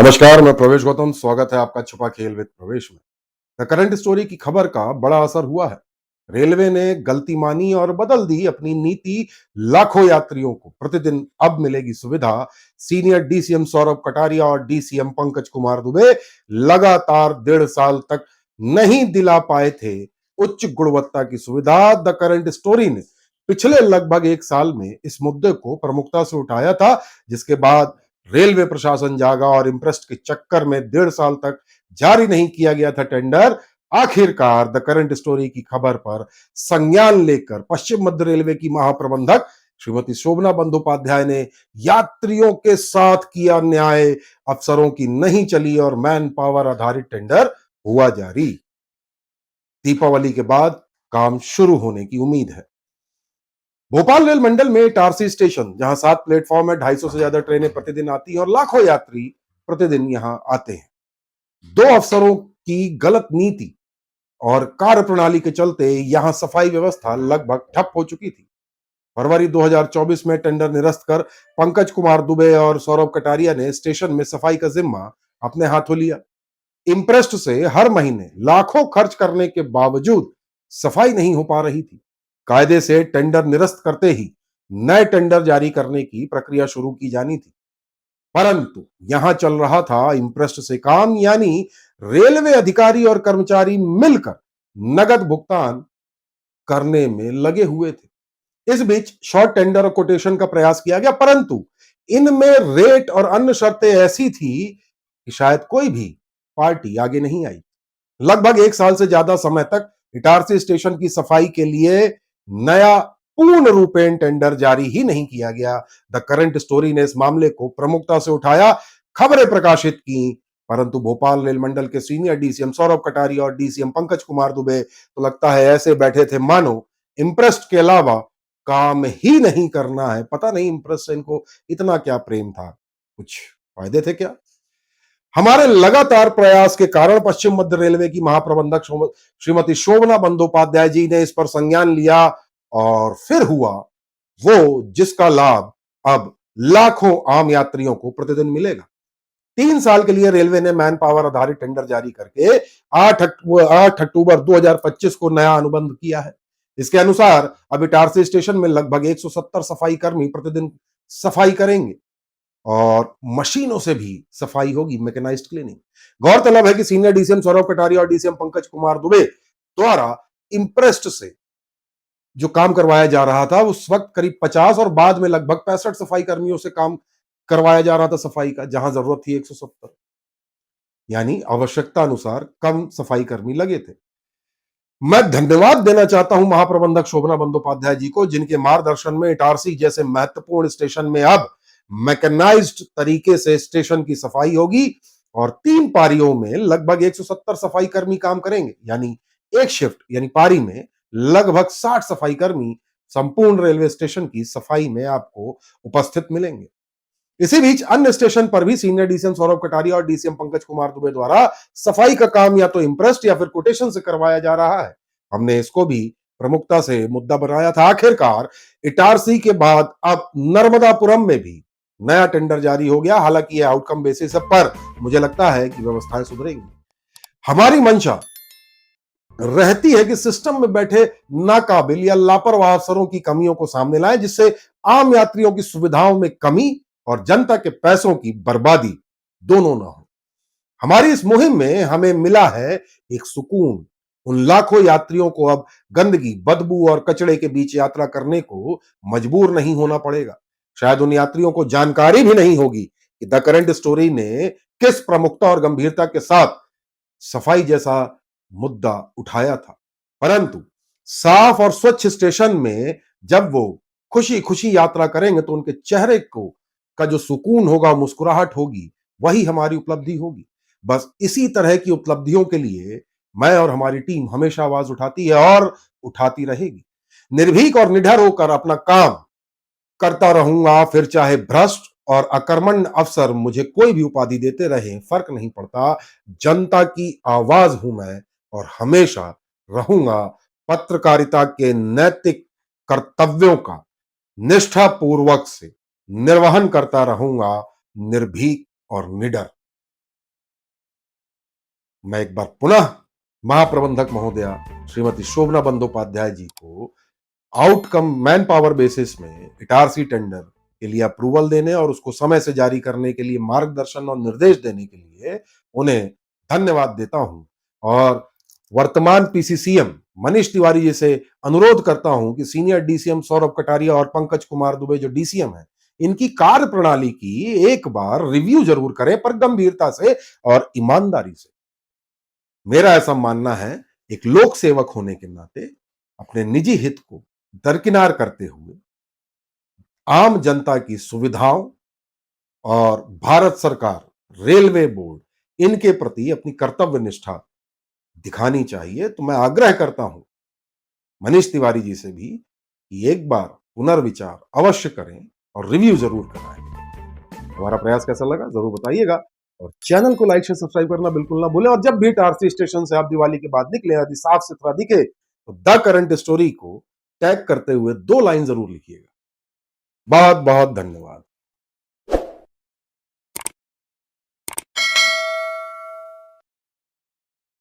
नमस्कार, मैं प्रवेश गौतम। स्वागत है आपका छुपा खेल विद प्रवेश में। द करंट स्टोरी की खबर का बड़ा असर हुआ है। रेलवे ने गलती मानी और बदल दी अपनी नीति। लाखों यात्रियों को प्रतिदिन अब मिलेगी सुविधा। सीनियर डीसीएम सौरभ कटारिया और डीसीएम पंकज कुमार दुबे लगातार 1.5 साल तक नहीं दिला पाए थे उच्च गुणवत्ता की सुविधा। द करंट स्टोरी ने पिछले लगभग 1 साल में इस मुद्दे को प्रमुखता से उठाया था, जिसके बाद रेलवे प्रशासन जागा और इंप्रेस्ट के चक्कर में 1.5 साल तक जारी नहीं किया गया था टेंडर। आखिरकार द करंट स्टोरी की खबर पर संज्ञान लेकर पश्चिम मध्य रेलवे की महाप्रबंधक श्रीमती शोभना बंदोपाध्याय ने यात्रियों के साथ किया न्याय। अफसरों की नहीं चली और मैन पावर आधारित टेंडर हुआ जारी। दीपावली के बाद काम शुरू होने की उम्मीद है। भोपाल रेल मंडल में इटारसी स्टेशन, जहां 7 प्लेटफॉर्म है, 250 से ज्यादा ट्रेनें प्रतिदिन आती हैं और लाखों यात्री प्रतिदिन यहां आते हैं। 2 अफसरों की गलत नीति और कार्य प्रणाली के चलते यहां सफाई व्यवस्था लगभग ठप हो चुकी थी। फरवरी 2024 में टेंडर निरस्त कर पंकज कुमार दुबे और सौरभ कटारिया ने स्टेशन में सफाई का जिम्मा अपने हाथों लिया। इंप्रेस्ट से हर महीने लाखों खर्च करने के बावजूद सफाई नहीं हो पा रही थी। कायदे से टेंडर निरस्त करते ही नए टेंडर जारी करने की प्रक्रिया शुरू की जानी थी, परंतु यहां चल रहा था इंप्रेस्ट से काम, यानी रेलवे अधिकारी और कर्मचारी मिलकर नगद भुगतान करने में लगे हुए थे। इस बीच शॉर्ट टेंडर और कोटेशन का प्रयास किया गया, परंतु इनमें रेट और अन्य शर्तें ऐसी थी कि शायद कोई भी पार्टी आगे नहीं आई। लगभग 1 साल से ज्यादा समय तक इटारसी स्टेशन की सफाई के लिए नया पूर्ण रूपेण टेंडर जारी ही नहीं किया गया। द करंट स्टोरी ने इस मामले को प्रमुखता से उठाया, खबरें प्रकाशित की, परंतु भोपाल रेल मंडल के सीनियर डीसीएम सौरभ कटारिया और डीसीएम पंकज कुमार दुबे तो लगता है ऐसे बैठे थे मानो इंप्रेस्ट के अलावा काम ही नहीं करना है। पता नहीं इंप्रेस से इनको इतना क्या प्रेम था, कुछ फायदे थे क्या? हमारे लगातार प्रयास के कारण पश्चिम मध्य रेलवे की महाप्रबंधक श्रीमती शोभना बंदोपाध्याय जी ने इस पर संज्ञान लिया और फिर हुआ वो जिसका लाभ अब लाखों आम यात्रियों को प्रतिदिन मिलेगा। 3 साल के लिए रेलवे ने मैन पावर आधारित टेंडर जारी करके 8 अक्टूबर 2025 को नया अनुबंध किया है। इसके अनुसार अब इटारसी स्टेशन में लगभग 170 सफाई कर्मी प्रतिदिन सफाई करेंगे और मशीनों से भी सफाई होगी, मैकेनाइज्ड क्लीनिंग। गौरतलब है कि सीनियर डीसीएम सौरभ कटारिया और डीसीएम पंकज कुमार दुबे द्वारा इंप्रेस्ट से जो काम करवाया जा रहा था उस वक्त करीब 50 और बाद में लगभग 65 सफाई कर्मियों से काम करवाया जा रहा था सफाई का, जहां जरूरत थी 170, यानी आवश्यकता अनुसार कम सफाई कर्मी लगे थे। मैं धन्यवाद देना चाहता हूं महाप्रबंधक शोभना बंदोपाध्याय जी को, जिनके मार्गदर्शन में इटारसी जैसे महत्वपूर्ण स्टेशन में अब मैकेनाइज्ड तरीके से स्टेशन की सफाई होगी और 3 पारियों में लगभग 170 सफाई कर्मी काम करेंगे, यानी एक शिफ्ट यानी पारी में लगभग 60 सफाई कर्मी संपूर्ण रेलवे स्टेशन की सफाई में आपको उपस्थित मिलेंगे। इसी बीच अन्य स्टेशन पर भी सीनियर डीसीएम सौरभ कटारिया और डीसीएम पंकज कुमार दुबे द्वारा सफाई का काम या तो इंप्रेस्ट या फिर कोटेशन से करवाया जा रहा है। हमने इसको भी प्रमुखता से मुद्दा बनाया था। आखिरकार इटारसी के बाद अब नर्मदापुरम में भी नया टेंडर जारी हो गया। हालांकि यह आउटकम बेसिस पर मुझे लगता है कि व्यवस्थाएं सुधरेंगी। हमारी मंशा रहती है कि सिस्टम में बैठे नाकाबिल या लापरवाह अफसरों की कमियों को सामने लाएं, जिससे आम यात्रियों की सुविधाओं में कमी और जनता के पैसों की बर्बादी दोनों ना हो। हमारी इस मुहिम में हमें मिला है एक सुकून। उन लाखों यात्रियों को अब गंदगी, बदबू और कचड़े के बीच यात्रा करने को मजबूर नहीं होना पड़ेगा। शायद उन यात्रियों को जानकारी भी नहीं होगी कि द करंट स्टोरी ने किस प्रमुखता और गंभीरता के साथ सफाई जैसा मुद्दा उठाया था, परंतु साफ और स्वच्छ स्टेशन में जब वो खुशी खुशी यात्रा करेंगे तो उनके चेहरे को का जो सुकून होगा, मुस्कुराहट होगी, वही हमारी उपलब्धि होगी। बस इसी तरह की उपलब्धियों के लिए मैं और हमारी टीम हमेशा आवाज उठाती है और उठाती रहेगी। निर्भीक और निडर होकर अपना काम करता रहूंगा, फिर चाहे भ्रष्ट और अकर्मण्य अफसर मुझे कोई भी उपाधि देते रहे, फर्क नहीं पड़ता। जनता की आवाज हूं मैं और हमेशा रहूंगा पत्रकारिता के नैतिक कर्तव्यों का निष्ठापूर्वक से निर्वहन करता रहूंगा, निर्भीक और निडर। मैं एक बार पुनः महाप्रबंधक महोदया श्रीमती शोभना बंदोपाध्याय जी को आउटकम मैन पावर बेसिस में इटारसी टेंडर के लिए अप्रूवल देने और उसको समय से जारी करने के लिए मार्गदर्शन और निर्देश देने के लिए उन्हें धन्यवाद देता हूं और वर्तमान पीसीसीएम मनीष तिवारी जी से अनुरोध करता हूं कि सीनियर डीसीएम सौरभ कटारिया और पंकज कुमार दुबे जो डीसीएम है, इनकी कार्य प्रणाली की एक बार रिव्यू जरूर करें, पर गंभीरता से और ईमानदारी से। मेरा ऐसा मानना है, एक लोक सेवक होने के नाते अपने निजी हित को दरकिनार करते हुए आम जनता की सुविधाओं और भारत सरकार, रेलवे बोर्ड, इनके प्रति अपनी कर्तव्य निष्ठा दिखानी चाहिए। तो मैं आग्रह करता हूं मनीष तिवारी जी से भी कि एक बार पुनर्विचार अवश्य करें और रिव्यू जरूर कराएं। हमारा प्रयास कैसा लगा जरूर बताइएगा और चैनल को लाइक शेयर सब्सक्राइब करना बिल्कुल ना भूलें। और जब भी टारसी स्टेशन से आप दिवाली के बाद निकले, यदि साफ सुथरा दिखे तो द करंट स्टोरी को टैग करते हुए 2 लाइन जरूर लिखिएगा। बहुत बहुत धन्यवाद।